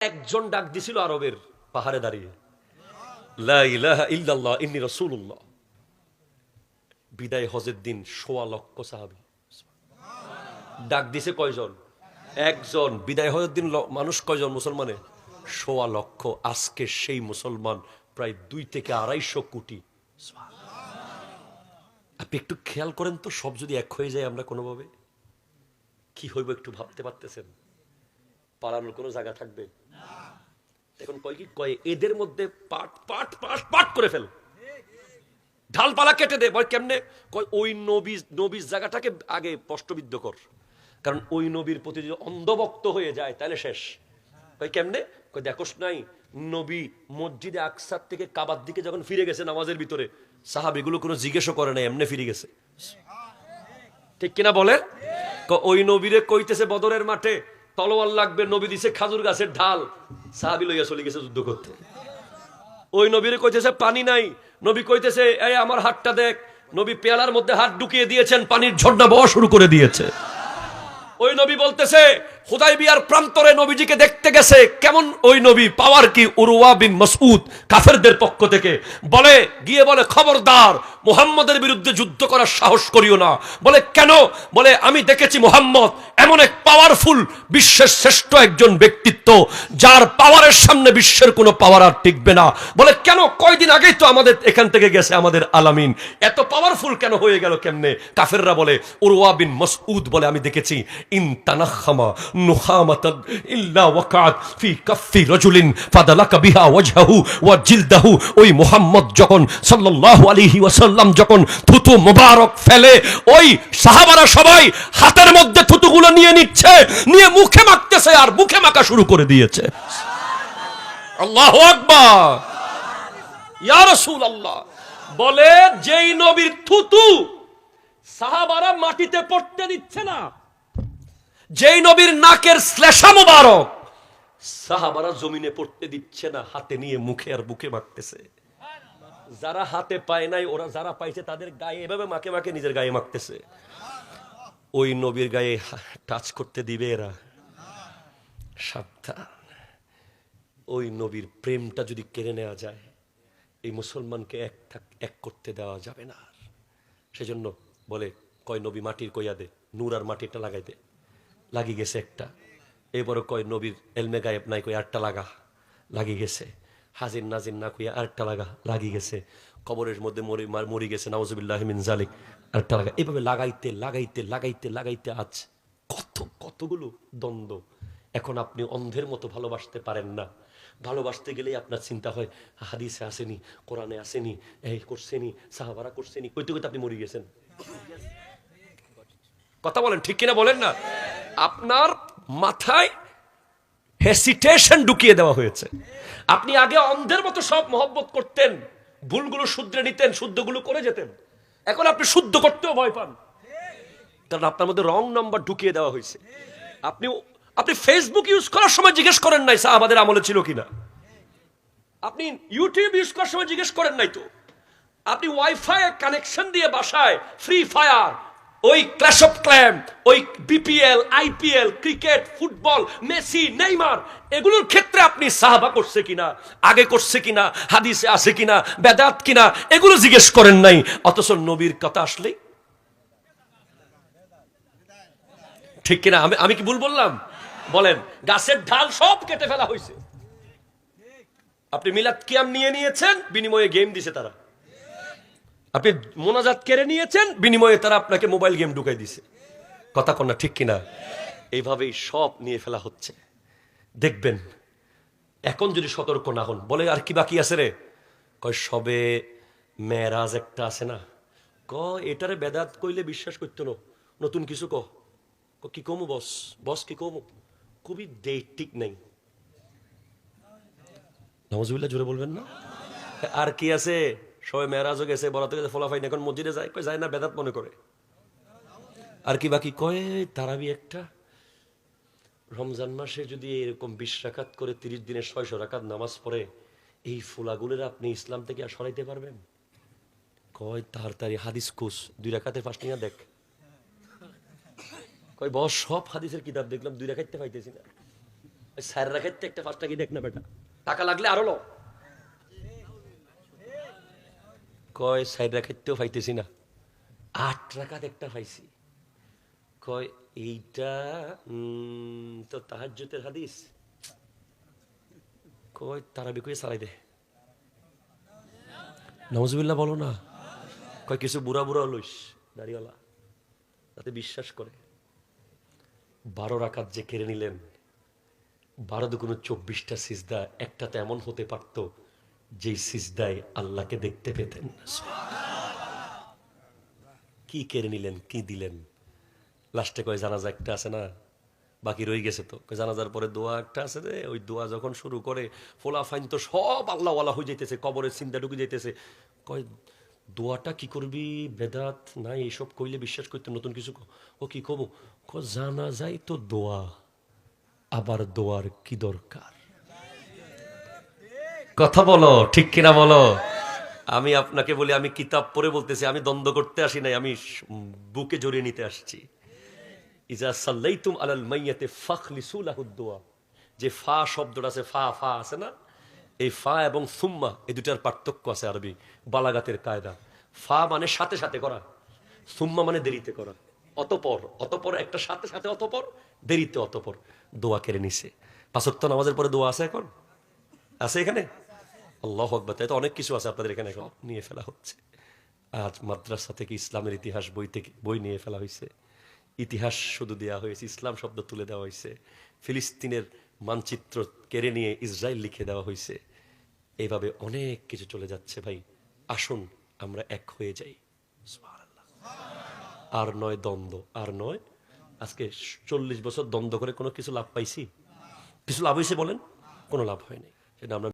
একজন ডাক দিছিল আরবের পাহাড়ে দাঁড়িয়ে, লা ইলাহা ইল্লাল্লাহ ইন্নী রাসূলুল্লাহ। বিদায় হজের দিন ১৬ লক্ষ সাহাবী ডাক দিছে। কয়জন? একজন। বিদায় হজের দিন মানুষ কয়জন মুসলমানে? ১৬ লক্ষ। আজকে সেই মুসলমান প্রায় ২ থেকে ২৫০ কোটি। আপনি একটু খেয়াল করেন তো, সব যদি এক হয়ে যায় আমরা কোনোভাবে, কি হইব একটু ভাবতে পারতেছেন? পালানোর কোনো জায়গা থাকবে? এখন কয় কি কয়, এদের মধ্যে পাট পাট পাট পাট করে ফেল, ঢালপালা কেটে দে। বল কেমনে? কয় ওই নবীর জায়গাটাকে আগে প্রশ্নবিদ্ধ কর, কারণ ওই নবীর প্রতি যদি অন্ধভক্ত হয়ে যায় তাহলে শেষ। কয় কেমনে? কয় দেখোস নাই, নবী মসজিদে আকসার থেকে কাবার দিকে যখন ফিরে গেছে নামাজের ভিতরে, সাহাবীগুলো কোনো জিজ্ঞেসও করে না, এমনি ফিরে গেছে। ঠিক কিনা বলে? ওই নবীরে কইতেছে বদরের মাঠে তলোয়ার লাগবে, নবী দিছে খাজুর গাছের ঢাল, সাহাবী লইয়া চলে গেছে যুদ্ধ করতে। ওই নবীরে কইতেছে পানি নাই, নবী কইতেছে এই আমার হাতটা দেখ, নবী পেয়ালার মধ্যে হাত ঢুকিয়ে দিয়েছেন, পানির ঝর্ণা বওয়া শুরু করে দিয়েছে। ওই নবী বলতেছে হুদাইবিয়ার প্রান্তরে নবীজিকে দেখতে গেছে, কেমন ওই নবী, পাওয়ার কি? উরওয়া বিন মাসউদ কাফেরদের পক্ষ থেকে বলে, গিয়ে বলে খবরদার মুহাম্মদের বিরুদ্ধে যুদ্ধ করার সাহস করিও না। বলে কেন? বলে আমি দেখেছি মুহাম্মদ এমন এক পাওয়ারফুল, বিশ্বের শ্রেষ্ঠ একজন ব্যক্তিত্ব, যার পাওয়ারের সামনে বিশ্বের কোনো পাওয়ার আর টিকবে না। বলে কেন? কয়দিন আগেই তো আমাদের এখান থেকে গেছে আমাদের আলামিন, এত পাওয়ারফুল কেন হয়ে গেল কেমনে? কাফেররা বলে, উরওয়া বিন মাসউদ বলে আমি দেখেছি, ইন তানাখামা নুখামাতান ইল্লা ওয়াকাত ফি কাফি রাজুলিন ফাদালাকা বিহা ওয়াজহাহু ওয়া জিলদাহু। ওই মুহাম্মদ যখন সাল্লাল্লাহু আলাইহি ওয়াসাল্লাম যখন থুতু মোবারক ফেলে, ওই সাহাবারা সবাই হাতের মধ্যে থুতুগুলো নিয়ে নিচ্ছে, নিয়ে মুখে মাখতেছে, আর মুখে মাখা শুরু করে দিয়েছে। আল্লাহু আকবার, ইয়া রাসূলুল্লাহ। বলে যেই নবীর থুতু সাহাবারা মাটিতে পড়তে দিচ্ছে না, যেই নবীর নাকের শ্লেষা মোবারক সাহাবারা জমিনে পড়তে দিচ্ছে না, হাতে নিয়ে মুখে আর বুকে মাখতেছে। যারা হাতে পায় নাই, ওরা যারা পাইছে তাদের গায়ে এভাবে মাকে মাকে নিজের গায়ে মাখতেছে। ওই নবীর গায়ে টাচ করতে দিবে এরা? সাবধান। ওই নবীর প্রেমটা যদি কেড়ে নেওয়া যায়, এই মুসলমানকে এক করতে দেওয়া যাবে না। সেজন্য বলে কয় নবী মাটির কইয়া দে, নূর আর মাটিরটা লাগাই দে। লাগি গেছে একটা। এবারও কয় নবীর এলমে গায়েব নাই, কই আরটা লাগা, লাগি গেছে। হাজির নাজির না কইয়া আরটা লাগা, লাগি গেছে। কবরের মধ্যে মরি গেছে, নাউজুবিল্লাহি মিন যালিক, আরটা লাগা। এইভাবে লাগাইতে লাগাইতে লাগাইতে লাগাইতে আজ কতগুলো দ্বন্দ্ব। এখন আপনি অন্ধের মতো ভালোবাসতে পারেন না। ভালোবাসতে গেলেই আপনার চিন্তা হয়, হাদিসে আসেনি, কোরআনে আসেনি, এই করছেনি, সাহাবারা করছেনি, কইতে কইতে আপনি মরে গেছেন। কথা বলেন, ঠিক কিনা বলেন না? আপনার মাথায় হেসিটেশন ঢুকিয়ে দেওয়া হয়েছে। আপনি আগে অন্ধের মতো সব মহব্বত করতেন, ভুলগুলো শুধরে নিতেন, শুদ্ধগুলো করে যেতেন। এখন আপনি শুদ্ধ করতেও ভয় পান, কারণ আপনার মধ্যে রং নাম্বার ঢুকিয়ে দেওয়া হয়েছে। আপনি ফেসবুক ইউজ করার সময় জিজ্ঞেস করেন নাই সাহাবাদের আমলে ছিল কিনা? আপনি ইউটিউব ইউজ করার সময় জিজ্ঞেস করেন নাই তো? আপনি ওয়াইফাই কানেকশন দিয়ে বাসায় ফ্রি ফায়ার, ওই ক্ল্যাশ অফ ক্ল্যান, ওই BPL, IPL, cricket, football, Messi, Neymar, এগুলোর ক্ষেত্রে আপনি সাহাবা করছে কিনা, আগে করছে কিনা, হাদিসে আছে কিনা, বেদাত কিনা, এগুলো জিজ্ঞেস করেন নাই। অথচ নবীর কথা আসলেই, ঠিক কিনা? আমি কি ভুল বললাম? বলেন। গাছের ঢাল সব কেটে ফেলা হয়েছে। আপনি মিলাদ কিয়াম নিয়ে নিয়েছেন, বিনিময়ে গেম দিছে তারা। আপনি মোনাজাত কেড়ে নিয়েছেন, বিনিময়ে তারা আপনাকে মোবাইল গেম ঢুকাই দিছে। কথা কন না, ঠিক কিনা? এইভাবেই সব নিয়ে ফেলা হচ্ছে। দেখবেন এখন যদি সতর্ক না হন। বলে আর কি বাকি আছে রে? কয় সবে মেরাজ একটা আছে না, এটারে বেদাত কইলে বিশ্বাস করতো না, নতুন কিছু কি কমু বস কি কমু, খুবই ডেট ঠিক নাই। নাউজুবিল্লাহ, জোরে বলবেন না? আর কি আছে? সবাই মেরাজও গেছে, বরাতে গেছে, ফলাফাইন, এখন মসজিদে যায়, কয় যায় না, বেদাত মনে করে। আর কি বাকি? কয় তারাবি একটা। রমজান মাসে যদি এরকম 20 রাকাত করে 30 দিনে 600 রাকাত নামাজ পড়ে, এই ফুলাগুলোর আপনি ইসলাম থেকে আর সরাইতে পারবেন? কয় তাড়াতাড়ি হাদিস কুস 2 রাকাতের ফাস্টিং দেখ। কয় বস সব হাদিসের কিতাব দেখলাম, 2 রাকাতে পাইতেছি না। স্যার রাখাইতে একটা 5 টাকা দেখ না বেটা, টাকা লাগলে আরো লো। কয় স্যার রাখাইতেও পাইতেছি না, 8 টাকা একটা পাইছি। কয় এইটা তো তাহাজ্জুদের হাদিস। কয় তারাবি কই সারাই দে। নাউজুবিল্লাহ বলো না। কয় কিছু বুড়া বুড়া লইস দাড়িওয়ালা, তাতে বিশ্বাস করে। 12 রাকাত যে কেড়ে নিলেন, 12 দুগুণ 24টা সিজদা, একটাতে এমন হতে পারত যেই সিজদায় আল্লাহকে দেখতে পেতেন। কি কেড়ে নিলেন, কি দিলেন? লাস্টে কয় জানাজা একটা আছে না, বাকি রয়ে গেছে তো। জানাজার পরে দোয়া একটা আছে রে, ওই দোয়া যখন শুরু করে ফোলা ফাইন তো সব আল্লাহওয়ালা হয়ে যাইতেছে, কবরের চিন্তা ঢুকে যাইতেছে। কয় দোয়াটা কি করবি, বেদাত নাই এইসব কইলে বিশ্বাস করতে, নতুন কিছু ও কি কব। জানা যায় তো দোয়া, আবার দোয়ার কি দরকার? কথা বলো, ঠিক কিনা বলো। আমি আপনাকে বলি, আমি কিতাব পড়ে বলতেছি, আমি দ্বন্দ্ব করতে আসি নাই, আমি বুকে জড়িয়ে নিতে আসছি। ইজা সাল্লাইতুম আলাল মাইয়াতে ফাখলিসু লাহু দুআ, যে ফা শব্দটা আছে, ফা ফা আছে না, এই ফা এবং সুম্মা এই দুটার পার্থক্য আছে আরবি বালাগাতের কায়দা। ফা মানে সাথে সাথে করা, সুম্মা মানে দেরিতে করা। অতপর, অতপর একটা সাথে সাথে, অতপর দেরিতে, অতপর দোয়া কেড়ে নিছে। 5 ওয়াক্ত নামাজের পরে দোয়া আছে এখন? আছে এখানে? আল্লাহু আকবার। তাই তো অনেক কিছু আছে আপনাদের এখানে, এখন নিয়ে ফেলা হচ্ছে। আজ মাদ্রাসা থেকে ইসলামের ইতিহাস বই থেকে বই নিয়ে ফেলা হয়েছে, ইতিহাস শুধু দেওয়া হয়েছে, ইসলাম শব্দ তুলে দেওয়া হয়েছে। ফিলিস্তিনের মানচিত্র কেড়ে নিয়ে ইসরায়েল লিখে দেওয়া হয়েছে। এইভাবে অনেক কিছু চলে যাচ্ছে ভাই। আসুন আমরা এক হয়ে যাই। সুবহানাল্লাহ। আর নয় দ্বন্দ্ব, আর নয়। আজকে 40 বছর দ্বন্দ্ব করে কোনো কিছু লাভ পাইছি? কিছু লাভ হয়েছে বলেন? কোনো লাভ হয়নি। সেটা আমরা